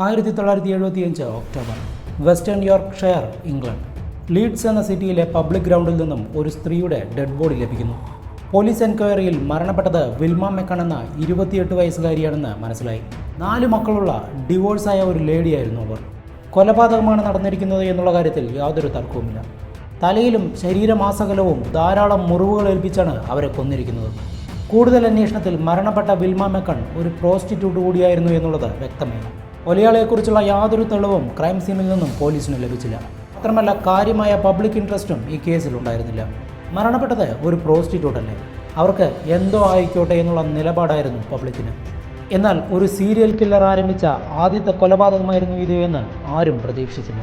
1975 October western Yorkshire, England. Leeds എന്ന സിറ്റിയിലെ public ഗ്രൗണ്ടിൽ നിന്നും ഒരു സ്ത്രീയുടെ ഡെഡ് ബോഡി ലഭിക്കുന്നു. പോലീസ് എൻക്വയറിയിൽ മരണപ്പെട്ടത് വിൽമ മെക്കൺ എന്ന 28 വയസ്സുകാരിയാണെന്ന് മനസ്സിലായി. 4 മക്കളുള്ള ഡിവോഴ്സായ ഒരു ലേഡിയായിരുന്നു അവർ. കൊലപാതകമാണ് നടന്നിരിക്കുന്നത് എന്നുള്ള കാര്യത്തിൽ യാതൊരു തർക്കവുമില്ല. തലയിലും ശരീരമാസകലവും ധാരാളം മുറിവുകൾ ഏൽപ്പിച്ചാണ് അവരെ കൊന്നിരിക്കുന്നത്. കൂടുതൽ അന്വേഷണത്തിൽ മരണപ്പെട്ട വിൽമ മെക്കൺ ഒരു പ്രോസ്റ്റിറ്റ്യൂട്ട് കൂടിയായിരുന്നു എന്നുള്ളത് വ്യക്തമായി. കൊലയാളിയെക്കുറിച്ചുള്ള യാതൊരു തെളിവും ക്രൈം സീനിൽ നിന്നും പോലീസിന് ലഭിച്ചില്ല. മാത്രമല്ല, കാര്യമായ പബ്ലിക് ഇൻട്രസ്റ്റും ഈ കേസിൽ ഉണ്ടായിരുന്നില്ല. മരണപ്പെട്ടത് ഒരു പ്രോസ്റ്റിറ്റ്യൂട്ട് അല്ലേ, അവർക്ക് എന്തോ ആയിക്കോട്ടെ എന്നുള്ള നിലപാടായിരുന്നു പബ്ലിക്കിന്. എന്നാൽ ഒരു സീരിയൽ കില്ലർ ആരംഭിച്ച ആദ്യത്തെ കൊലപാതകമായിരുന്നു ഇത് എന്ന് ആരും പ്രതീക്ഷിച്ചില്ല.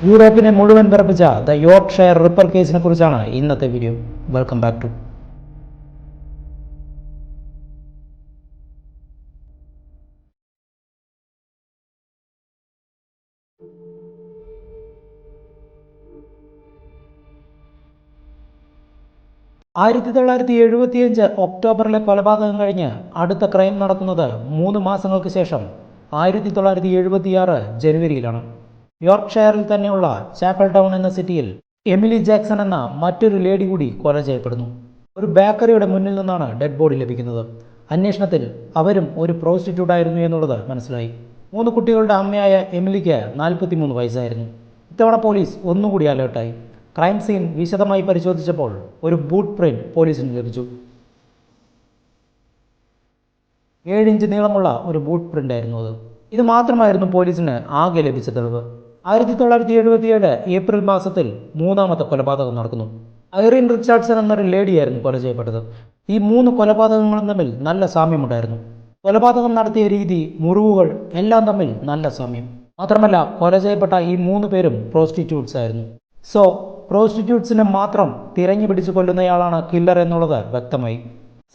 യൂറോപ്പിനെ മുഴുവൻ വിറപ്പിച്ച ദ യോർക്ക്ഷയർ റിപ്പർ കേസിനെ കുറിച്ചാണ് ഇന്നത്തെ വീഡിയോ. വെൽക്കം ബാക്ക് ടു 1975 ഒക്ടോബറിലെ കൊലപാതകം കഴിഞ്ഞ് അടുത്ത ക്രൈം നടക്കുന്നത് 3 മാസങ്ങൾക്ക് ശേഷം 1976 ജനുവരിയിലാണ്. യോർക്ക്ഷയറിൽ തന്നെയുള്ള ചാപ്പൽ ടൗൺ എന്ന സിറ്റിയിൽ എമിലി ജാക്സൺ എന്ന മറ്റൊരു ലേഡി കൂടി കൊല ചെയ്യപ്പെടുന്നു. ഒരു ബേക്കറിയുടെ മുന്നിൽ നിന്നാണ് ഡെഡ് ബോഡി ലഭിക്കുന്നത്. അന്വേഷണത്തിൽ അവരും ഒരു പ്രോസ്റ്റിറ്റ്യൂട്ട് ആയിരുന്നു എന്നുള്ളത് മനസ്സിലായി. 3 കുട്ടികളുടെ അമ്മയായ എമിലിക്ക് 43 വയസ്സായിരുന്നു. ഇത്തവണ പോലീസ് ഒന്നുകൂടി അലേർട്ടായി. ക്രൈം സീൻ വിശദമായി പരിശോധിച്ചപ്പോൾ ഒരു ബൂട്ട് പ്രിന്റ് പോലീസിന് ലഭിച്ചു. 7 ഇഞ്ച് നീളമുള്ള ഒരു ബൂട്ട് പ്രിന്റ് ആയിരുന്നു അത്. ഇത് മാത്രമായിരുന്നു പോലീസിന് ആകെ ലഭിച്ച തെളിവ്. 1977 ഏപ്രിൽ മാസത്തിൽ 3ാമത്തെ കൊലപാതകം നടക്കുന്നു. ഐറീൻ റിച്ചാർഡ്സൺ എന്നൊരു ലേഡിയായിരുന്നു കൊല ചെയ്യപ്പെട്ടത്. ഈ 3 കൊലപാതകങ്ങളും തമ്മിൽ നല്ല സാമ്യമുണ്ടായിരുന്നു. കൊലപാതകം നടത്തിയ രീതി, മുറിവുകൾ എല്ലാം തമ്മിൽ നല്ല സാമ്യം. മാത്രമല്ല, കൊല ചെയ്യപ്പെട്ട ഈ 3 പേരും പ്രോസ്റ്റിറ്റ്യൂട്ട്സ് ആയിരുന്നു. സോ പ്രോസ്റ്റിറ്റ്യൂട്ട്സിനെ മാത്രം തിരഞ്ഞു പിടിച്ച് കൊല്ലുന്നയാളാണ് കില്ലർ എന്നുള്ളത് വ്യക്തമായി.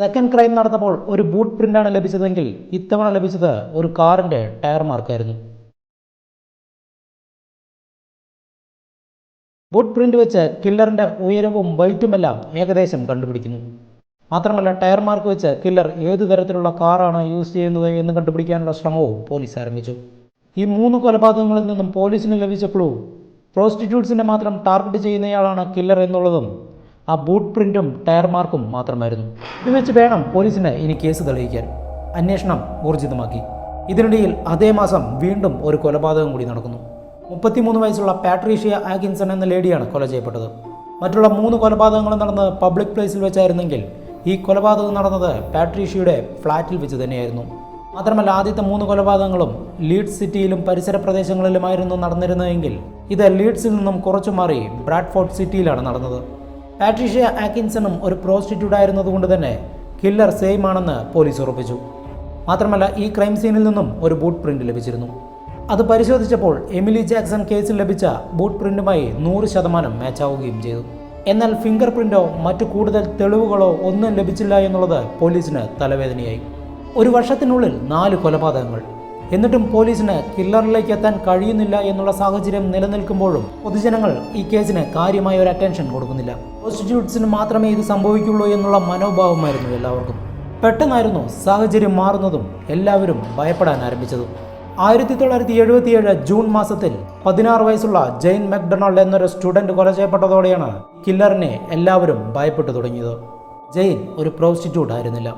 സെക്കൻഡ് ക്രൈം നടന്നപ്പോൾ ഒരു ബൂട്ട് പ്രിന്റാണ് ലഭിച്ചതെങ്കിൽ ഇത്തവണ ലഭിച്ചത് ഒരു കാറിന്റെ ടയർ മാർക്കായിരുന്നു. ബൂട്ട് പ്രിന്റ് വെച്ച് കില്ലറിന്റെ ഉയരവും വെയിറ്റുമെല്ലാം ഏകദേശം കണ്ടുപിടിക്കുന്നു. മാത്രമല്ല, ടയർ മാർക്ക് വെച്ച് കില്ലർ ഏതു തരത്തിലുള്ള കാറാണ് യൂസ് ചെയ്യുന്നത് എന്ന് കണ്ടുപിടിക്കാനുള്ള ശ്രമവും പോലീസ് ആരംഭിച്ചു. ഈ 3 കൊലപാതകങ്ങളിൽ നിന്നും പോലീസിന് ലഭിച്ച ക്ലൂ പ്രോസ്റ്റിറ്റ്യൂട്ട്സിനെ മാത്രം ടാർഗറ്റ് ചെയ്യുന്നയാളാണ് കില്ലർ എന്നുള്ളതും ആ ബൂട്ട് പ്രിന്റും ടയർ മാർക്കും മാത്രമായിരുന്നു. ഇത് വെച്ച് വേണം പോലീസിന് ഇനി കേസ് തെളിയിക്കാൻ. അന്വേഷണം ഊർജിതമാക്കി. ഇതിനിടയിൽ അതേ മാസം വീണ്ടും ഒരു കൊലപാതകം കൂടി നടക്കുന്നു. 33 വയസ്സുള്ള പാട്രീഷ്യ ആക്കിൻസൺ എന്ന ലേഡിയാണ് കൊല ചെയ്യപ്പെട്ടത്. മറ്റുള്ള 3 കൊലപാതകങ്ങൾ നടന്നത് പബ്ലിക് പ്ലേസിൽ വെച്ചായിരുന്നെങ്കിൽ ഈ കൊലപാതകം നടന്നത് പാട്രീഷ്യയുടെ ഫ്ലാറ്റിൽ വെച്ച് തന്നെയായിരുന്നു. മാത്രമല്ല, ആദ്യത്തെ 3 കൊലപാതകങ്ങളും ലീഡ്സ് സിറ്റിയിലും പരിസര പ്രദേശങ്ങളിലുമായിരുന്നു നടന്നിരുന്നതെങ്കിൽ ഇത് ലീഡ്സിൽ നിന്നും കുറച്ചു മാറി ബ്രാഡ്ഫോർഡ് സിറ്റിയിലാണ് നടന്നത്. പാട്രീഷ്യ ആക്കിൻസണും ഒരു പ്രോസ്റ്റിറ്റ്യൂട്ട് ആയിരുന്നതുകൊണ്ട് തന്നെ കില്ലർ സെയിം ആണെന്ന് പോലീസ് ഉറപ്പിച്ചു. മാത്രമല്ല, ഈ ക്രൈം സീനിൽ നിന്നും ഒരു ബൂട്ട് പ്രിന്റ് ലഭിച്ചിരുന്നു. അത് പരിശോധിച്ചപ്പോൾ എമിലി ജാക്സൺ കേസിൽ ലഭിച്ച ബൂട്ട് പ്രിന്റുമായി 100% മാച്ചാവുകയും ചെയ്തു. എന്നാൽ ഫിംഗർ പ്രിന്റോ മറ്റു കൂടുതൽ തെളിവുകളോ ഒന്നും ലഭിച്ചില്ല എന്നുള്ളത് പോലീസിന് തലവേദനയായി. ഒരു വർഷത്തിനുള്ളിൽ 4 കൊലപാതകങ്ങൾ. എന്നിട്ടും പോലീസിന് കില്ലറിലേക്ക് എത്താൻ കഴിയുന്നില്ല എന്നുള്ള സാഹചര്യം നിലനിൽക്കുമ്പോഴും പൊതുജനങ്ങൾ ഈ കേസിന് കാര്യമായ ഒരു അറ്റൻഷൻ കൊടുക്കുന്നില്ല. പ്രോസ്റ്റിറ്റ്യൂട്ട്സിന് മാത്രമേ ഇത് സംഭവിക്കുള്ളൂ എന്നുള്ള മനോഭാവമായിരുന്നു എല്ലാവർക്കും. പെട്ടെന്നായിരുന്നു സാഹചര്യം മാറുന്നതും എല്ലാവരും ഭയപ്പെടാൻ ആരംഭിച്ചതും. 1977 ജൂൺ മാസത്തിൽ 16 വയസ്സുള്ള ജെയിൻ മക്ഡൊണാൾഡ് എന്നൊരു സ്റ്റുഡൻറ് കൊല ചെയ്യപ്പെട്ടതോടെയാണ് കില്ലറിനെ എല്ലാവരും ഭയപ്പെട്ടു തുടങ്ങിയത്. ജെയിൻ ഒരു പ്രോസ്റ്റിറ്റ്യൂട്ട് ആയിരുന്നില്ല.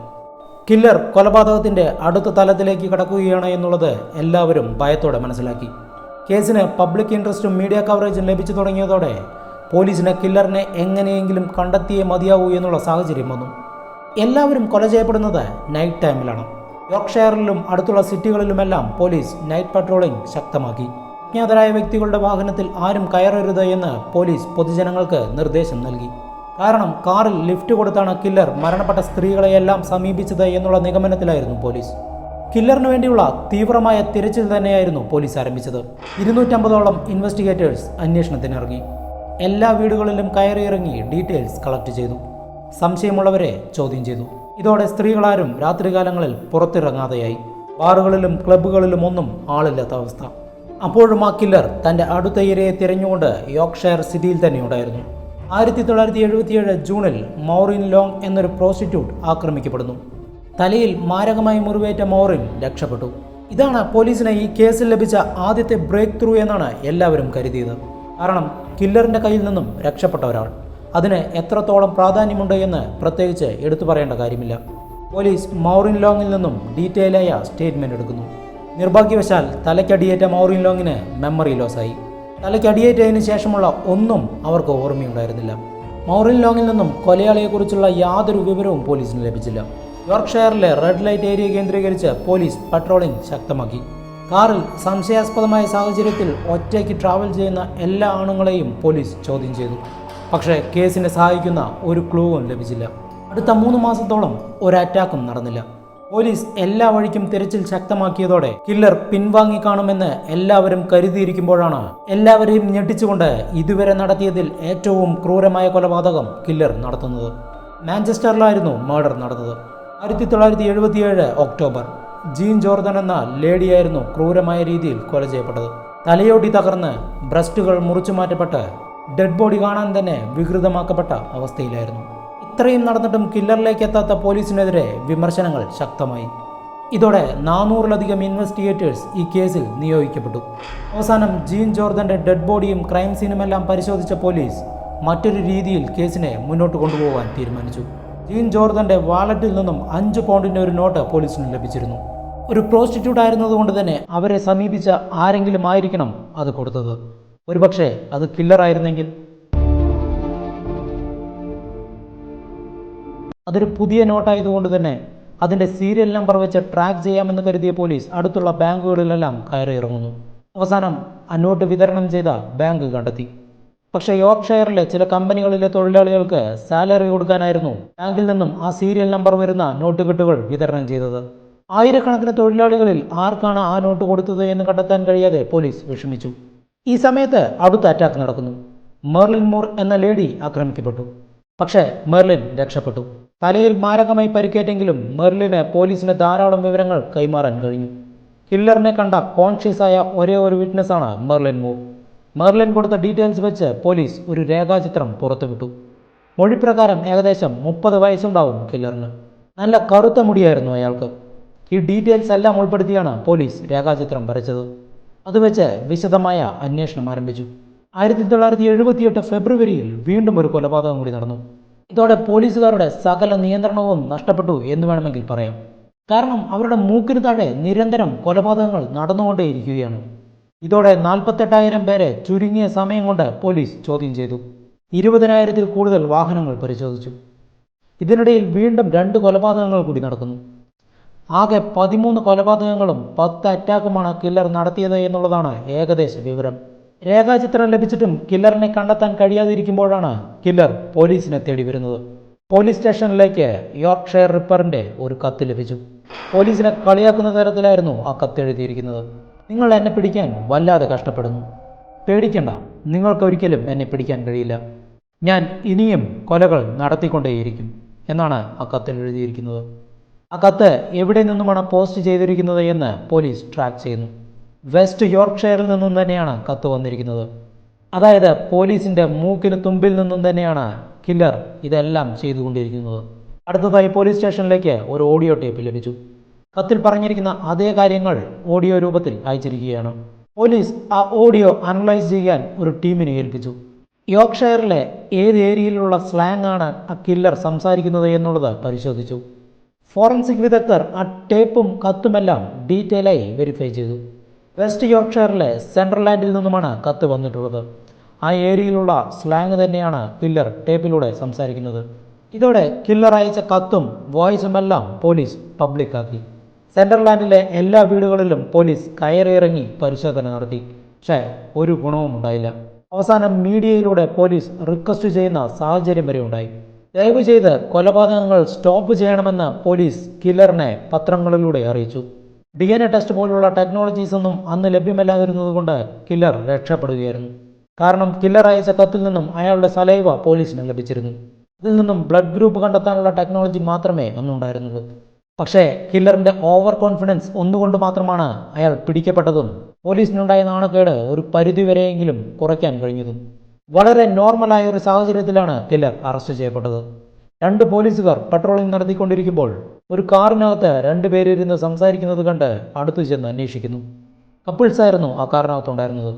കില്ലർ കൊലപാതകത്തിൻ്റെ അടുത്ത തലത്തിലേക്ക് കടക്കുകയാണ് എന്നുള്ളത് എല്ലാവരും ഭയത്തോടെ മനസ്സിലാക്കി. കേസിന് പബ്ലിക് ഇൻട്രസ്റ്റും മീഡിയ കവറേജും ലഭിച്ചു തുടങ്ങിയതോടെ പോലീസിന് കില്ലറിനെ എങ്ങനെയെങ്കിലും കണ്ടെത്തിയേ മതിയാവൂ എന്നുള്ള സാഹചര്യം വന്നു. എല്ലാവരും കൊല ചെയ്യപ്പെടുന്നത് നൈറ്റ് ടൈമിലാണ്. യോർക്ക്ഷയറിലും അടുത്തുള്ള സിറ്റികളിലുമെല്ലാം പോലീസ് നൈറ്റ് പട്രോളിംഗ് ശക്തമാക്കി. അജ്ഞാതരായ വ്യക്തികളുടെ വാഹനത്തിൽ ആരും കയറരുത് എന്ന് പോലീസ് പൊതുജനങ്ങൾക്ക് നിർദ്ദേശം നൽകി. കാരണം കാറിൽ ലിഫ്റ്റ് കൊടുത്താണ് കില്ലർ മരണപ്പെട്ട സ്ത്രീകളെയെല്ലാം സമീപിച്ചത് എന്നുള്ള നിഗമനത്തിലായിരുന്നു പോലീസ്. കില്ലറിന് വേണ്ടിയുള്ള തീവ്രമായ തിരച്ചിൽ തന്നെയായിരുന്നു പോലീസ് ആരംഭിച്ചത്. 250ഓളം ഇൻവെസ്റ്റിഗേറ്റേഴ്സ് അന്വേഷണത്തിനിറങ്ങി. എല്ലാ വീടുകളിലും കയറിയിറങ്ങി ഡീറ്റെയിൽസ് കളക്ട് ചെയ്തു. സംശയമുള്ളവരെ ചോദ്യം ചെയ്തു. ഇതോടെ സ്ത്രീകളാരും രാത്രികാലങ്ങളിൽ പുറത്തിറങ്ങാതെയായി. ബാറുകളിലും ക്ലബ്ബുകളിലും ഒന്നും ആളില്ലാത്ത അവസ്ഥ. അപ്പോഴും ആ കില്ലർ തൻ്റെ അടുത്ത ഇരയെ തിരഞ്ഞുകൊണ്ട് യോർക്ക്ഷയർ സിറ്റിയിൽ തന്നെയുണ്ടായിരുന്നു. 1977 ജൂണിൽ മൗറിൻ ലോങ് എന്നൊരു പ്രോസ്റ്റിറ്റ്യൂട്ട് ആക്രമിക്കപ്പെടുന്നു. തലയിൽ മാരകമായി മുറിവേറ്റ മൗറിൻ രക്ഷപ്പെട്ടു. ഇതാണ് പോലീസിന് ഈ കേസിൽ ലഭിച്ച ആദ്യത്തെ ബ്രേക്ക് ത്രൂ എന്നാണ് എല്ലാവരും കരുതിയത്. കാരണം കില്ലറിൻ്റെ കയ്യിൽ നിന്നും രക്ഷപ്പെട്ട ഒരാൾ, അതിന് എത്രത്തോളം പ്രാധാന്യമുണ്ട് എന്ന് പ്രത്യേകിച്ച് എടുത്തു പറയേണ്ട കാര്യമില്ല. പോലീസ് മൗറിൻ ലോങ്ങിൽ നിന്നും ഡീറ്റെയിലായ സ്റ്റേറ്റ്മെൻറ്റ് എടുക്കുന്നു. നിർഭാഗ്യവശാൽ തലയ്ക്കടിയേറ്റ മൗറിൻ ലോങ്ങിന് മെമ്മറി ലോസായി. തലയ്ക്കടിയേറ്റതിന് ശേഷമുള്ള ഒന്നും അവർക്ക് ഓർമ്മയുണ്ടായിരുന്നില്ല. മൗറിൻ ലോങ്ങിൽ നിന്നും കൊലയാളിയെക്കുറിച്ചുള്ള യാതൊരു വിവരവും പോലീസിന് ലഭിച്ചില്ല. യോർക്ക്ഷയറിലെ റെഡ് ലൈറ്റ് ഏരിയ കേന്ദ്രീകരിച്ച് പോലീസ് പട്രോളിംഗ് ശക്തമാക്കി. കാറിൽ സംശയാസ്പദമായ സാഹചര്യത്തിൽ ഒറ്റയ്ക്ക് ട്രാവൽ ചെയ്യുന്ന എല്ലാ ആണുങ്ങളെയും പോലീസ് ചോദ്യം ചെയ്തു. പക്ഷേ കേസിനെ സഹായിക്കുന്ന ഒരു ക്ലൂവും ലഭിച്ചില്ല. അടുത്ത 3 മാസത്തോളം ഒരു അറ്റാക്കും നടന്നില്ല. പോലീസ് എല്ലാ വഴിക്കും തിരച്ചിൽ ശക്തമാക്കിയതോടെ കില്ലർ പിൻവാങ്ങിക്കാണുമെന്ന് എല്ലാവരും കരുതിയിരിക്കുമ്പോഴാണ് എല്ലാവരെയും ഞെട്ടിച്ചുകൊണ്ട് ഇതുവരെ നടത്തിയതിൽ ഏറ്റവും ക്രൂരമായ കൊലപാതകം കില്ലർ നടത്തുന്നത്. മാഞ്ചസ്റ്ററിലായിരുന്നു മർഡർ നടന്നത്. 1977 ഒക്ടോബർ. ജീൻ ജോർദൻ എന്ന ലേഡിയായിരുന്നു ക്രൂരമായ രീതിയിൽ കൊല ചെയ്യപ്പെട്ടത്. തലയോട്ടി തകർന്ന് ബ്രസ്റ്റുകൾ മുറിച്ചു മാറ്റപ്പെട്ട് ഡെഡ് ബോഡി കാണാൻ തന്നെ വികൃതമാക്കപ്പെട്ട അവസ്ഥയിലായിരുന്നു. ഇത്രയും നടന്നിട്ടും കില്ലറിലേക്ക് എത്താത്ത പോലീസിനെതിരെ വിമർശനങ്ങൾ ശക്തമായി. ഇതോടെ 400-ലധികം ഇൻവെസ്റ്റിഗേറ്റേഴ്സ് ഈ കേസിൽ നിയോഗിക്കപ്പെട്ടു. അവസാനം ജീൻ ജോർദന്റെ ഡെഡ് ബോഡിയും ക്രൈം സീനുമെല്ലാം പരിശോധിച്ച പോലീസ് മറ്റൊരു രീതിയിൽ കേസിനെ മുന്നോട്ട് കൊണ്ടുപോകാൻ തീരുമാനിച്ചു. ജീൻ ജോർദന്റെ വാലറ്റിൽ നിന്നും 5 പൗണ്ടിന്റെ ഒരു നോട്ട് പോലീസിന് ലഭിച്ചിരുന്നു. ഒരു പ്രോസ്റ്റിറ്റ്യൂട്ട് ആയിരുന്നതുകൊണ്ട് തന്നെ അവരെ സമീപിച്ച ആരെങ്കിലും ആയിരിക്കണം അത് കൊടുത്തത്. ഒരുപക്ഷെ അത് കില്ലറായിരുന്നെങ്കിൽ? അതൊരു പുതിയ നോട്ടായതുകൊണ്ട് തന്നെ അതിൻ്റെ സീരിയൽ നമ്പർ വെച്ച് ട്രാക്ക് ചെയ്യാമെന്ന് കരുതിയ പോലീസ് അടുത്തുള്ള ബാങ്കുകളിലെല്ലാം കയറി ഇറങ്ങുന്നു. അവസാനം ആ നോട്ട് വിതരണം ചെയ്ത ബാങ്ക് കണ്ടെത്തി. പക്ഷേ യോർക്ക്ഷയറിലെ ചില കമ്പനികളിലെ തൊഴിലാളികൾക്ക് സാലറി കൊടുക്കാനായിരുന്നു ബാങ്കിൽ നിന്നും ആ സീരിയൽ നമ്പർ വരുന്ന നോട്ടുകെട്ടുകൾ വിതരണം ചെയ്തത്. ആയിരക്കണക്കിന് തൊഴിലാളികളിൽ ആർക്കാണ് ആ നോട്ട് കൊടുത്തത് എന്ന് കണ്ടെത്താൻ കഴിയാതെ പോലീസ് വിഷമിച്ചു. ഈ സമയത്ത് അടുത്ത അറ്റാക്ക് നടക്കുന്നു. മെർലിൻ മൂർ എന്ന ലേഡി ആക്രമിക്കപ്പെട്ടു. പക്ഷേ മെർലിൻ രക്ഷപ്പെട്ടു. തലയിൽ മാരകമായി പരിക്കേറ്റെങ്കിലും മെർലിന് പോലീസിന് ധാരാളം വിവരങ്ങൾ കൈമാറാൻ കഴിഞ്ഞു. കില്ലറിനെ കണ്ട കോൺഷ്യസ് ആയ ഒരേ ഒരു വിറ്റ്നസ്സാണ് മെർലിൻ മൂർ. മെർലിൻ കൊടുത്ത ഡീറ്റെയിൽസ് വെച്ച് പോലീസ് ഒരു രേഖാചിത്രം പുറത്തുവിട്ടു. മൊഴിപ്രകാരം ഏകദേശം 30 വയസ്സുണ്ടാവും കില്ലറിന്. നല്ല കറുത്ത മുടിയായിരുന്നു അയാൾക്ക്. ഈ ഡീറ്റെയിൽസ് എല്ലാം ഉൾപ്പെടുത്തിയാണ് പോലീസ് രേഖാചിത്രം വരച്ചത്. അതുവെച്ച് വിശദമായ അന്വേഷണം ആരംഭിച്ചു. 1978 ഫെബ്രുവരിയിൽ വീണ്ടും ഒരു കൊലപാതകം കൂടി നടന്നു. ഇതോടെ പോലീസുകാരുടെ സകല നിയന്ത്രണവും നഷ്ടപ്പെട്ടു എന്ന് വേണമെങ്കിൽ പറയാം. കാരണം അവരുടെ മൂക്കിന് താഴെ നിരന്തരം കൊലപാതകങ്ങൾ നടന്നുകൊണ്ടേയിരിക്കുകയാണ്. ഇതോടെ 48,000 പേരെ ചുരുങ്ങിയ സമയം കൊണ്ട് പോലീസ് ചോദ്യം ചെയ്തു. 20,000-ൽ കൂടുതൽ വാഹനങ്ങൾ പരിശോധിച്ചു. ഇതിനിടയിൽ വീണ്ടും 2 കൊലപാതകങ്ങൾ കൂടി നടക്കുന്നു. ആകെ 13 കൊലപാതകങ്ങളും 10 അറ്റാക്കുമാണ് കില്ലർ നടത്തിയത് എന്നുള്ളതാണ് ഏകദേശ വിവരം. രേഖാചിത്രം ലഭിച്ചിട്ടും കില്ലറിനെ കണ്ടെത്താൻ കഴിയാതിരിക്കുമ്പോഴാണ് കില്ലർ പോലീസിനെ തേടി വരുന്നത്. പോലീസ് സ്റ്റേഷനിലേക്ക് യോർക്ക്ഷയർ റിപ്പറിൻ്റെ ഒരു കത്ത് ലഭിച്ചു. പോലീസിനെ കളിയാക്കുന്ന തരത്തിലായിരുന്നു ആ കത്ത് എഴുതിയിരിക്കുന്നത്. നിങ്ങൾ എന്നെ പിടിക്കാൻ വല്ലാതെ കഷ്ടപ്പെടുന്നു. പേടിക്കണ്ട, നിങ്ങൾക്കൊരിക്കലും എന്നെ പിടിക്കാൻ കഴിയില്ല. ഞാൻ ഇനിയും കൊലകൾ നടത്തിക്കൊണ്ടേയിരിക്കും എന്നാണ് ആ കത്തിൽ എഴുതിയിരിക്കുന്നത്. ആ കത്ത് എവിടെ നിന്നുമാണ് പോസ്റ്റ് ചെയ്തിരിക്കുന്നത് എന്ന് പോലീസ് ട്രാക്ക് ചെയ്യുന്നു. വെസ്റ്റ് യോർക്ക്ഷയറിൽ നിന്നും തന്നെയാണ് കത്ത് വന്നിരിക്കുന്നത്. അതായത് പോലീസിൻ്റെ മൂക്കിന് തുമ്പിൽ നിന്നും തന്നെയാണ് കില്ലർ ഇതെല്ലാം ചെയ്തുകൊണ്ടിരിക്കുന്നത്. അടുത്തതായി പോലീസ് സ്റ്റേഷനിലേക്ക് ഒരു ഓഡിയോ ടേപ്പ് ലഭിച്ചു. കത്തിൽ പറഞ്ഞിരിക്കുന്ന അതേ കാര്യങ്ങൾ ഓഡിയോ രൂപത്തിൽ അയച്ചിരിക്കുകയാണ്. പോലീസ് ആ ഓഡിയോ അനലൈസ് ചെയ്യാൻ ഒരു ടീമിനെ ഏൽപ്പിച്ചു. യോർക്ക്ഷയറിലെ ഏത് ഏരിയയിലുള്ള സ്ലാങ് ആണ് ആ കില്ലർ സംസാരിക്കുന്നത് എന്നുള്ളത് പരിശോധിച്ചു. ഫോറൻസിക് വിദഗ്ധർ ആ ടേപ്പും കത്തുമെല്ലാം ഡീറ്റെയിലായി വെരിഫൈ ചെയ്തു. വെസ്റ്റ് യോർക്ക്ഷയറിലെ സെൻട്രൽ ലാൻഡിൽ നിന്നുമാണ് കത്ത് വന്നിട്ടുള്ളത്. ആ ഏരിയയിലുള്ള സ്ലാങ് തന്നെയാണ് കില്ലർ ടേപ്പിലൂടെ സംസാരിക്കുന്നത്. ഇതോടെ കില്ലർ അയച്ച കത്തും വോയിസുമെല്ലാം പോലീസ് പബ്ലിക്കാക്കി. സെൻട്രൽ ലാൻഡിലെ എല്ലാ വീടുകളിലും പോലീസ് കയറിയിറങ്ങി പരിശോധന നടത്തി. പക്ഷേ ഒരു ഗുണവും ഉണ്ടായില്ല. അവസാനം മീഡിയയിലൂടെ പോലീസ് റിക്വസ്റ്റ് ചെയ്യുന്ന സാഹചര്യം വരെ ഉണ്ടായി. ദയവ് ചെയ്ത് കൊലപാതകങ്ങൾ സ്റ്റോപ്പ് ചെയ്യണമെന്ന് പോലീസ് കില്ലറിനെ പത്രങ്ങളിലൂടെ അറിയിച്ചു. DNA ടെസ്റ്റ് പോലുള്ള ടെക്നോളജീസ് ഒന്നും അന്ന് ലഭ്യമല്ലാതിരുന്നതുകൊണ്ട് കില്ലർ രക്ഷപ്പെടുകയായിരുന്നു. കാരണം കില്ലർ അയച്ച കത്തിൽ നിന്നും അയാളുടെ സലൈവ പോലീസിന് ലഭിച്ചിരുന്നു. ഇതിൽ നിന്നും ബ്ലഡ് ഗ്രൂപ്പ് കണ്ടെത്താനുള്ള ടെക്നോളജി മാത്രമേ അന്നുണ്ടായിരുന്നത്. പക്ഷേ കില്ലറിൻ്റെ ഓവർ കോൺഫിഡൻസ് ഒന്നുകൊണ്ട് മാത്രമാണ് അയാൾ പിടിക്കപ്പെട്ടതും പോലീസിനുണ്ടായ നാണക്കേട് ഒരു പരിധിവരെയെങ്കിലും കുറയ്ക്കാൻ കഴിഞ്ഞതും. വളരെ നോർമലായ ഒരു സാഹചര്യത്തിലാണ് കില്ലർ അറസ്റ്റ് ചെയ്യപ്പെട്ടത്. 2 പോലീസുകാർ പട്രോളിംഗ് നടത്തിക്കൊണ്ടിരിക്കുമ്പോൾ ഒരു കാറിനകത്ത് രണ്ടുപേരിരുന്ന് സംസാരിക്കുന്നത് കണ്ട് അടുത്തു ചെന്ന് അന്വേഷിക്കുന്നു. കപ്പിൾസായിരുന്നു ആ കാറിനകത്തുണ്ടായിരുന്നത്.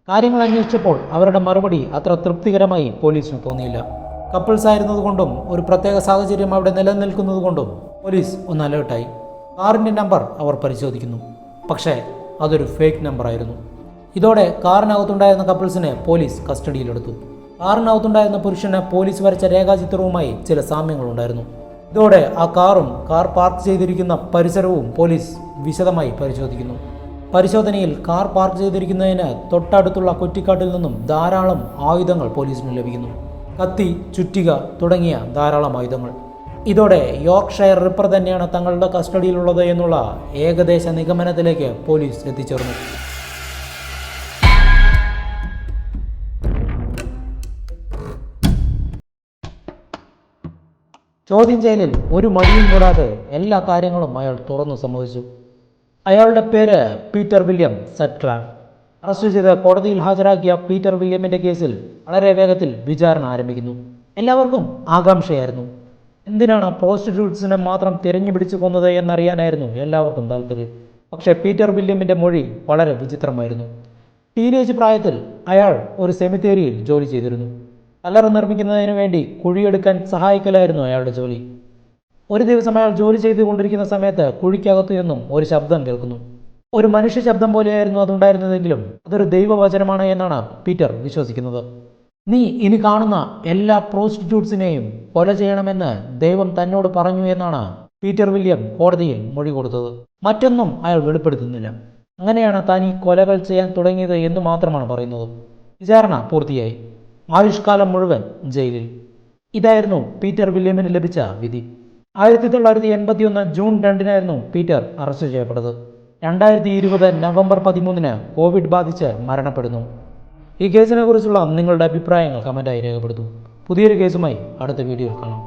കാര്യങ്ങൾ അന്വേഷിച്ചപ്പോൾ അവരുടെ മറുപടി അത്ര തൃപ്തികരമായി പോലീസിന് തോന്നിയില്ല. കപ്പിൾസ് ആയിരുന്നതുകൊണ്ടും ഒരു പ്രത്യേക സാഹചര്യം അവിടെ നിലനിൽക്കുന്നതുകൊണ്ടും പോലീസ് ഒന്ന് അലേർട്ടായി. കാറിൻ്റെ നമ്പർ അവർ പരിശോധിക്കുന്നു. പക്ഷേ അതൊരു ഫേക്ക് നമ്പറായിരുന്നു. ഇതോടെ കാറിനകത്തുണ്ടായിരുന്ന കപ്പിൾസിനെ പോലീസ് കസ്റ്റഡിയിലെടുത്തു. കാറിനകത്തുണ്ടായിരുന്ന പുരുഷന് പോലീസ് വരച്ച രേഖാചിത്രവുമായി ചില സാമ്യങ്ങളുണ്ടായിരുന്നു. ഇതോടെ ആ കാറും കാർ പാർക്ക് ചെയ്തിരിക്കുന്ന പരിസരവും പോലീസ് വിശദമായി പരിശോധിക്കുന്നു. പരിശോധനയിൽ കാർ പാർക്ക് ചെയ്തിരിക്കുന്നതിന് തൊട്ടടുത്തുള്ള കുറ്റിക്കാട്ടിൽ നിന്നും ധാരാളം ആയുധങ്ങൾ പോലീസിന് ലഭിക്കുന്നു. കത്തി, ചുറ്റിക തുടങ്ങിയ ധാരാളം ആയുധങ്ങൾ. ഇതോടെ യോർക്ക്ഷയർ റിപ്പർ തന്നെയാണ് തങ്ങളുടെ കസ്റ്റഡിയിലുള്ളത് എന്നുള്ള ഏകദേശ നിഗമനത്തിലേക്ക് പോലീസ് എത്തിച്ചേർന്നു. ചോദ്യം ചെയ്യലിൽ ഒരു മടിയും കൂടാതെ എല്ലാ കാര്യങ്ങളും അയാൾ തുറന്നു സമ്മതിച്ചു. അയാളുടെ പേര് പീറ്റർ വില്യം സറ്റ്ലാർ. അറസ്റ്റ് ചെയ്ത് കോടതിയിൽ ഹാജരാക്കിയ പീറ്റർ വില്യമിൻ്റെ കേസിൽ വളരെ വേഗത്തിൽ വിചാരണ ആരംഭിക്കുന്നു. എല്ലാവർക്കും ആകാംക്ഷയായിരുന്നു. എന്തിനാണ് പ്രോസ്റ്റിറ്റ്യൂട്ട്സിനെ മാത്രം തിരഞ്ഞുപിടിച്ചു കൊന്നത് എന്നറിയാനായിരുന്നു എല്ലാവർക്കും താല്പര്യം. പക്ഷേ പീറ്റർ വില്യമിൻ്റെ മൊഴി വളരെ വിചിത്രമായിരുന്നു. ടീനേജ് പ്രായത്തിൽ അയാൾ ഒരു സെമിത്തേരിയിൽ ജോലി ചെയ്തിരുന്നു. കല്ലറ നിർമ്മിക്കുന്നതിന് വേണ്ടി കുഴിയെടുക്കാൻ സഹായിക്കലായിരുന്നു അയാളുടെ ജോലി. ഒരു ദിവസം അയാൾ ജോലി ചെയ്തുകൊണ്ടിരിക്കുന്ന സമയത്ത് കുഴിക്കകത്തു നിന്നും ഒരു ശബ്ദം കേൾക്കുന്നു. ഒരു മനുഷ്യ ശബ്ദം പോലെയായിരുന്നു അതുണ്ടായിരുന്നതെങ്കിലും അതൊരു ദൈവവചനമാണ് എന്നാണ് പീറ്റർ വിശ്വസിക്കുന്നത്. നീ ഇനി കാണുന്ന എല്ലാ പ്രോസ്റ്റിറ്റ്യൂട്ട്സിനെയും കൊല ചെയ്യണമെന്ന് ദൈവം തന്നോട് പറഞ്ഞു എന്നാണ് പീറ്റർ വില്യം കോടതിയിൽ മൊഴി കൊടുത്തത്. മറ്റൊന്നും അയാൾ വെളിപ്പെടുത്തുന്നില്ല. അങ്ങനെയാണ് താൻ ഈ കൊലകൾ ചെയ്യാൻ തുടങ്ങിയത് എന്ന് മാത്രമാണ് പറയുന്നത്. വിചാരണ പൂർത്തിയായി. ആയുഷ്കാലം മുഴുവൻ ജയിലിൽ. ഇതായിരുന്നു പീറ്റർ വില്യമിന് ലഭിച്ച വിധി. 1981 ജൂൺ 2 പീറ്റർ അറസ്റ്റ് ചെയ്യപ്പെട്ടത്. 2020 നവംബർ 13 കോവിഡ് ബാധിച്ച് മരണപ്പെടുന്നു. ഈ കേസിനെ കുറിച്ചുള്ള നിങ്ങളുടെ അഭിപ്രായങ്ങൾ കമൻറ്റായി രേഖപ്പെടുത്തൂ. പുതിയൊരു കേസുമായി അടുത്ത വീഡിയോയിൽ കാണാം.